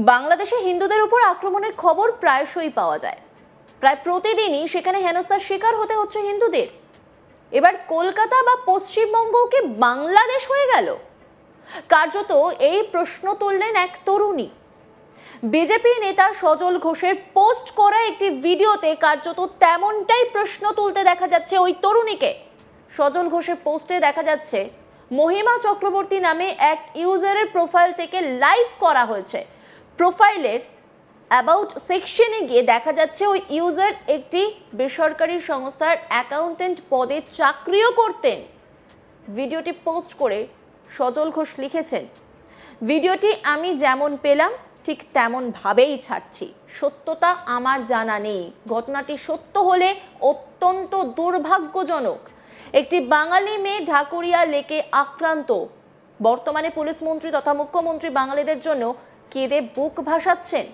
বাংলাদেশে হিন্দুদের উপর আক্রমণের খবর প্রায়শই পাওয়া যায়। প্রায় প্রতিদিনই সেখানে হেনস্থার শিকার হতে হচ্ছে হিন্দুদের। এবার কলকাতা বা পশ্চিমবঙ্গ কি বাংলাদেশ হয়ে গেল? কার্যত এই প্রশ্ন তুললেন এক তরুণী। বিজেপি নেতা সজল ঘোষের পোস্ট করা একটি ভিডিওতে কার্যত তেমনটাই প্রশ্ন তুলতে দেখা যাচ্ছে ওই তরুণীকে। সজল ঘোষের পোস্টে দেখা যাচ্ছে মহিমা চক্রবর্তী নামে এক ইউজারের প্রোফাইল থেকে লাইভ করা হয়েছে। প্রোফাইলের অ্যাবাউট সেকশনে গিয়ে দেখা যাচ্ছে ওই ইউজার একটি বেসরকারি সংস্থার অ্যাকাউন্টেন্ট পদে চাকরিও করতেন। ভিডিওটি পোস্ট করে সজল ঘোষ লিখেছেন, ভিডিওটি আমি যেমন পেলাম ঠিক তেমন ভাবেই ছাড়ছি। সত্যতা আমার জানা নেই। ঘটনাটি সত্য হলে অত্যন্ত দুর্ভাগ্যজনক। একটি বাঙালি মেয়ে ঢাকুরিয়া লেকে আক্রান্ত। বর্তমানে পুলিশ মন্ত্রী তথা মুখ্যমন্ত্রী বাঙালিদের জন্য কেঁদে বুক ভাসাচ্ছেন।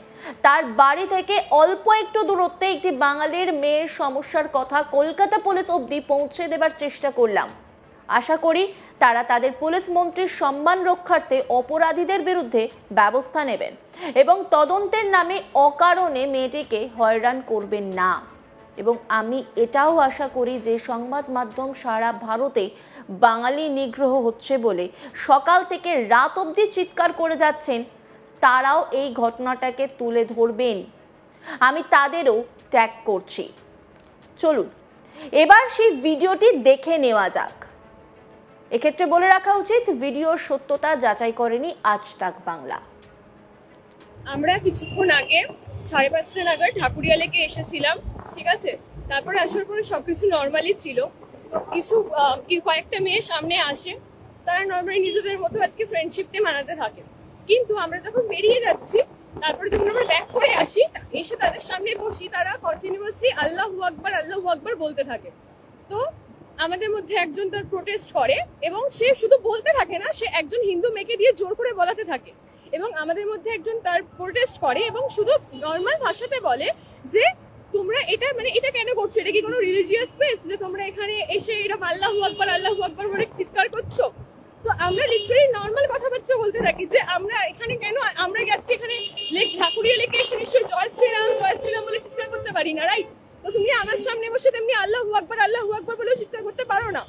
তার বাড়ি থেকে অল্প একটু দূরত্বে একটি বাঙালির মেয়ের সমস্যার কথা কলকাতা পুলিশ অবধি পৌঁছে দেবার চেষ্টা করলাম। আশা করি তারা তাদের পুলিশ মন্ত্রীর সম্মান রক্ষার্থে অপরাধীদের বিরুদ্ধে ব্যবস্থা নেবেন এবং তদন্তের নামে অকারণে মেয়েটিকে হয়রান করবেন না। এবং আমি এটাও আশা করি যে সংবাদ মাধ্যম সারা ভারতে বাঙালি নিগ্রহ হচ্ছে বলে সকাল থেকে রাত অবধি চিৎকার করে যাচ্ছেন, তারাও এই ঘটনাটাকে তুলে ধরবেন। আমি তাদেরও ট্যাগ করছি। চলুন এবার সেই ভিডিওটি দেখে নেওয়া যাক। এক্ষেত্রে বলে রাখা উচিত, ভিডিওর সত্যতা যাচাই করেনি আজ তাক বাংলা। আমরা কিছুক্ষণ আগে 5:30 নাগাদ ঢাকুরিয়া লেকে এসেছিলাম, ঠিক আছে। তারপরে আসার পরে সবকিছু নর্মালি ছিল। তো কয়েকটা মেয়ে সামনে আসে, তারা নর্মালি নিজেদের মতো আজকে ফ্রেন্ডশিপটা মানাতে থাকে। কিন্তু আমরা যখন বেরিয়ে যাচ্ছি, তারপরে যখন আমরা ব্যাক করে আসি, এসে তাদের সামনে বসি, তারা কন্টিনিউয়াসলি আল্লাহু আকবার বলতে থাকে। তো আমাদের মধ্যে একজন তার প্রোটেস্ট করে এবং সে শুধু বলতে থাকে না, সে একজন হিন্দু মেয়েকে দিয়ে জোর করে বলাতে থাকে। এবং আমাদের মধ্যে একজন তার প্রোটেস্ট করে এবং শুধু নর্মাল ভাষাতে বলে যে তোমরা এটা কেন করছো? এটা কি কোনো রিলিজিয়াস প্লেস যে তোমরা এখানে এসে এটা আল্লাহু আকবার বলে চিৎকার করছো? তো আমরা লিটারালি নর্মাল কথাবার্তা বলতে থাকি যে আমরা এখানে কেন, আমরা আজকে এখানে ঢাকুরিয়া লেকে এসে নিশ্চয়ই জয় শ্রীরাম বলে চিৎকার করতে পারি না, রাইট? তো তুমি আমার সামনে বসে তেমনি আল্লাহু আকবার বলে চিৎকার করতে পারো না।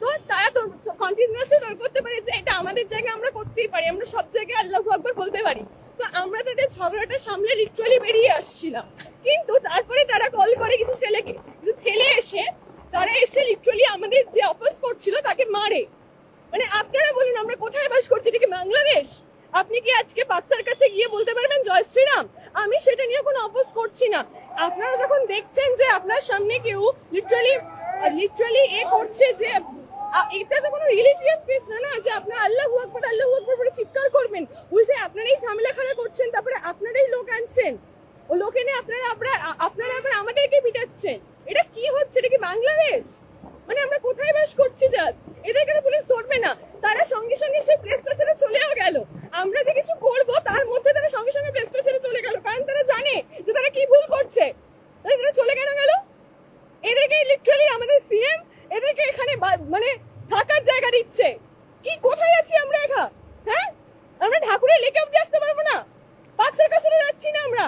তো তারা তো কন্টিনিউয়াসলি তর্ক করতে পারে যে এটা আমাদের জায়গায় আমরা করতেই পারি, আমরা সব জায়গায় আল্লাহু আকবার বলতে পারি। তো আমরা তাদের ঝগড়াটা সামলে লিটারালি বেরিয়ে আসছিলাম। কিন্তু তারপরে তারা কল করে কিছু ছেলেকে, কিন্তু ছেলে এসে তারা এসে লিটারালি আমাদের যে অপোজ করছিল তাকে মারে। মানে আপনারা বলুন, আমরা কোথায় বাস করছি? এটা কি বাংলাদেশ? আপনি কি আজকে বাচ্চার কাছে গিয়ে বলতে পারবেন জয় শ্রীরাম? আমি সেটা নিয়ে কোনো অপোজ করছি না। আপনারা যখন দেখছেন যে আপনার সামনে কেউ লিটারালি করছে, যে এটা তো কোনো রিলিজিয়াস প্লেস না, যে আপনারা আল্লাহু আকবার বলে চিৎকার করবেন। উল্টে আপনারাই ঝামেলাখানা করছেন, তারপরে আপনারাই লোক আনছেন, ও লোক এনে আপনারা আবার আমাদেরকে পিটাচ্ছেন। এটা কি হচ্ছে? এটা কি বাংলাদেশ? মানে আমরা কোথায় বাস করছি? জাস্ট এদেরকে তো পুলিশ ধরবে না। তারা সঙ্গে সঙ্গে সেই প্লেসটা ছেড়ে চলেও গেল। আমরা যে কিছু করবো তার মধ্যে তারা সঙ্গে সঙ্গে প্লেসটা ছেড়ে চলে গেল, কারণ তারা জানে যে তারা কি ভুল করছে। তারা চলে কেন গেল? এদেরকে লিটারালি আমাদের সিএম এদেরকে এখানে মানে থাকার জায়গা দিচ্ছে। কি কোথায় আছি আমরা একা? হ্যাঁ, আমরা ঢাকুরিয়া লেকে অব্দি আসতে পারবো না? বাচ্চার কাছে যাচ্ছি না আমরা,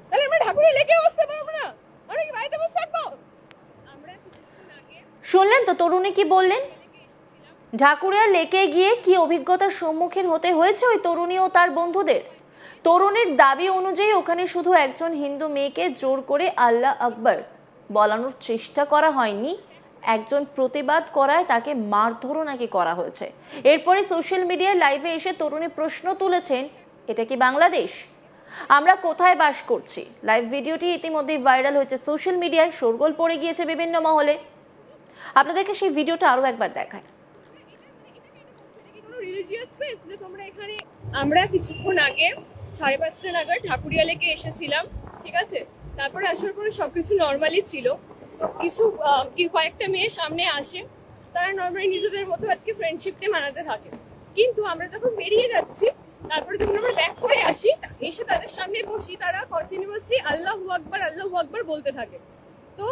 তাহলে আমরা ঢাকুরিয়া লেকেও আসতে পারবো না? আমরা কি বাড়িতে বসে থাকবো? শুনলেন তো তরুণী কি বললেন? ঢাকুরিয়া লেকে গিয়ে কি অভিজ্ঞতার সম্মুখীন হতে হয়েছে ওই তরুণী ও তার বন্ধুদের। তরুণীর দাবি অনুযায়ী ওখানে শুধু একজন হিন্দু মেয়েকে জোর করে আল্লাহ আকবার বলানোর চেষ্টা করা হয়নি, একজন প্রতিবাদ করায় তাকে মারধরও নাকি করা হয়েছে। এরপরে সোশ্যাল মিডিয়ায় লাইভে এসে তরুণী প্রশ্ন তুলেছেন, এটা কি বাংলাদেশ? আমরা কোথায় বাস করছি? লাইভ ভিডিওটি ইতিমধ্যেই ভাইরাল হয়েছে সোশ্যাল মিডিয়ায়, শোরগোল পড়ে গিয়েছে বিভিন্ন মহলে। আপনাদেরকে সেই ভিডিওটা আরো একবার দেখায়। আমরা কিছুক্ষণ আগে 5:30 নাগাদ ঢাকুরিয়া লেকে এসেছিলাম, ঠিক আছে। তারপরে আসার পরে সবকিছু নর্মালি ছিল। তো কয়েকটা মেয়ে সামনে আসে, তারা নর্মালি নিজেদের মতো আজকে ফ্রেন্ডশিপটা মানাতে থাকে। কিন্তু আমরা যখন বেরিয়ে যাচ্ছি, তারপরে যখন আমরা ব্যাক করে আসি, এসে তাদের সামনে বসি, তারা কন্টিনিউয়াসলি আল্লাহু আকবার বলতে থাকে। তো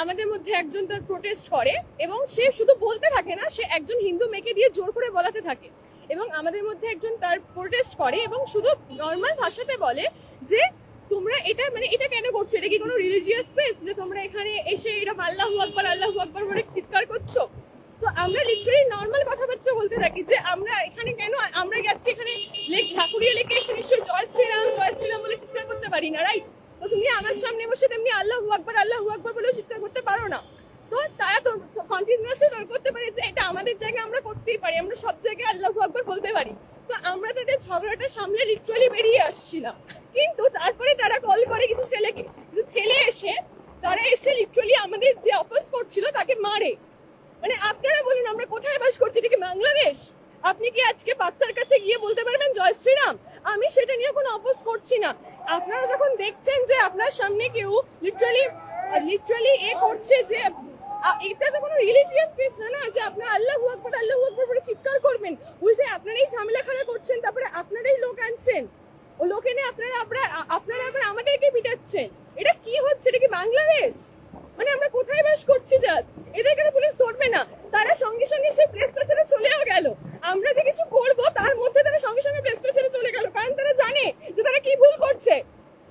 আমাদের মধ্যে একজন তার প্রোটেস্ট করে এবং সে শুধু বলতে থাকে না, সে একজন হিন্দু মেয়েকে দিয়ে জোর করে বলাতে থাকে। এবং আমাদের মধ্যে একজন তার প্রোটেস্ট করে এবং শুধু নর্মাল ভাষাতে বলে যে তোমরা এটা মানে এটা কেন করছো, এটা কি কোনো রিলিজিয়াস প্লেস যে তোমরা এখানে এসে এটা আল্লাহু আকবার বলে চিৎকার করছো? তো আমরা লিটারালি নর্মাল কথাবার্তা বলতে থাকি যে আমরা এখানে কেন, আমরা আজকে এখানে ঢাকুরিয়া লেকে এসে নিশ্চয়ই জয় শ্রীরাম বলে চিৎকার করতে পারি না, রাইট? তো তুমি আমার সামনে বসে তেমনি আল্লাহু আকবার বলে চিৎকার করতে পারো না। তো তারা তো কন্টিনিউয়াসলি তর্ক করতে পারে যে এটা আমাদের জায়গায় আমরা করতেই পারি, আমরা সব জায়গায় আল্লাহু আকবার বলতে পারি। তো আমরা তাদের ঝগড়াটা সামনে লিটারালি বেরিয়ে আসছিলাম, কিন্তু তারপরে তারা কল করে কিছু ছেলেকে, কিন্তু ছেলে এসে তারা এসে লিটারালি আমাদের যে অপোজ করছিল তাকে মারে। মানে আপনারা বলুন আমরা কোথায় বাস করছি, এটা কি বাংলাদেশ? আপনি কি আজকে বাচ্চার কাছে গিয়ে বলতে পারবেন জয় শ্রীরাম? আমি সেটা নিয়ে কোনো অপোজ করছি না। আপনারা যখন দেখছেন যে আপনার সামনে কেউ লিটারালি এ করছে যে এটা তো কোনো রিলিজিয়াস প্লেস না, যে আপনারা আল্লাহু আকবার বলে চিৎকার করবেন, উল্টে আপনারাই ঝামেলাখানা করছেন, তারপরে আপনারাই লোক আনছেন, ও লোক এনে আপনারা আবার আমাদেরকে পিটাচ্ছেন। এটা কি হচ্ছে? এটা কি বাংলাদেশ? মানে আমরা কোথায় বাস করছি? জাস্ট এদেরকে তো পুলিশ ধরবে না, তারা সঙ্গে সঙ্গে সেই প্লেসটা ছেড়ে চলেও গেল। আমরা যে কিছু করবো তার মধ্যে তারা সঙ্গে সঙ্গে প্লেসটা ছেড়ে চলে গেল, কারণ তারা জানে যে তারা কি ভুল করছে।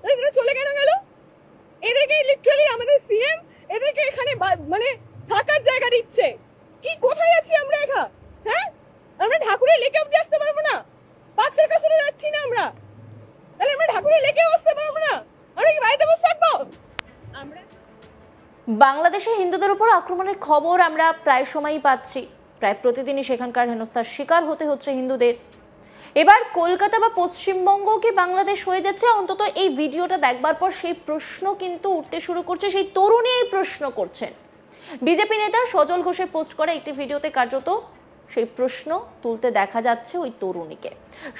তারা চলে কেন গেল? এদেরকে লিটারালি আমাদের সিএম এদেরকে এখানে মানে থাকার জায়গা দিচ্ছে। কি কোথায় আছি আমরা একা? হ্যাঁ, আমরা ঢাকুরিয়া লেকে অব্দি আসতে পারবো না? বাচ্চার কাছে যাচ্ছি না আমরা, তাহলে আমরা ঢাকুরিয়া লেকেও আসতে পারবো না? আমরা কি বাড়িতে বসে থাকবো? আমরা বাংলাদেশে হিন্দুদের উপর আক্রমণের খবর আমরা প্রায় সময়ই পাচ্ছি, প্রায় প্রতিদিনই সেখানকার হেনস্থার শিকার হতে হচ্ছে হিন্দুদের। এবার কলকাতা বা পশ্চিমবঙ্গ কি বাংলাদেশ হয়ে যাচ্ছে? অন্তত এই ভিডিওটা দেখবার পর সেই প্রশ্ন কিন্তু উঠতে শুরু করছে, সেই তরুণী এই প্রশ্ন করছেন। বিজেপি নেতা সজল ঘোষের পোস্ট করা একটি ভিডিওতে কার্যত সেই প্রশ্ন তুলতে দেখা যাচ্ছে ওই তরুণীকে।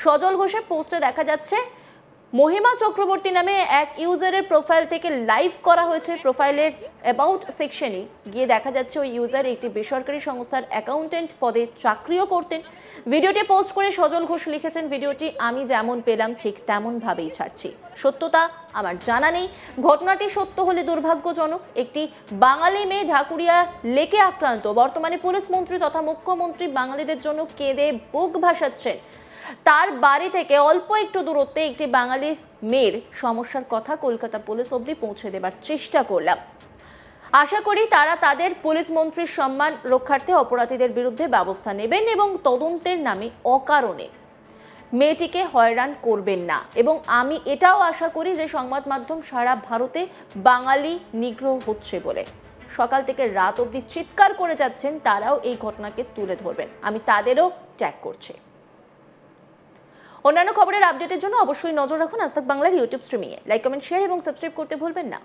সজল ঘোষের পোস্টে দেখা যাচ্ছে মহিমা চক্রবর্তী নামে এক ইউজারের প্রোফাইল থেকে লাইভ করা হয়েছে। প্রোফাইলের অ্যাবাউট সেকশনে গিয়ে দেখা যাচ্ছে ওই ইউজার একটি বেসরকারি সংস্থার অ্যাকাউন্টেন্ট পদে চাকরিও করতেন। ভিডিওটি পোস্ট করে সজল ঘোষ লিখেছেন, ভিডিওটি আমি যেমন পেলাম ঠিক তেমন ভাবেই ছাড়ছি, সত্যতা আমার জানা নেই। ঘটনাটি সত্য হলে দুর্ভাগ্যজনক। একটি বাঙালি মেয়ে ঢাকুরিয়া লেকে আক্রান্ত। বর্তমানে পুলিশ মন্ত্রী তথা মুখ্যমন্ত্রী বাঙালিদের জন্য কেঁদে বুক ভাসাচ্ছেন। তার বাড়ি থেকে অল্প একটু দূরত্বে একটি বাঙালির মেয়ের সমস্যার কথা কলকাতা পুলিশ অবধি পৌঁছে দেবার চেষ্টা করলাম। আশা করি তারা তাদের পুলিশ মন্ত্রীর সম্মান রক্ষার্থে অপরাধীদের বিরুদ্ধে ব্যবস্থা নেবেন এবং তদন্তের নামে অকারণে মেয়েটিকে হয়রান করবেন না। এবং আমি এটাও আশা করি যে সংবাদ মাধ্যম সারা ভারতে বাঙালি নিগ্রহ হচ্ছে বলে সকাল থেকে রাত অবধি চিৎকার করে যাচ্ছেন, তারাও এই ঘটনাকে তুলে ধরবেন। আমি তাদেরও ট্যাগ করছি। অন্যান্য খবরের আপডেটের জন্য অবশ্যই নজর রাখুন আজ তাক বাংলার ইউটিউব স্ট্রিমিংয়ে। লাইক, কমেন্ট, শেয়ার এবং সাবস্ক্রাইব করতে ভুলবেন না।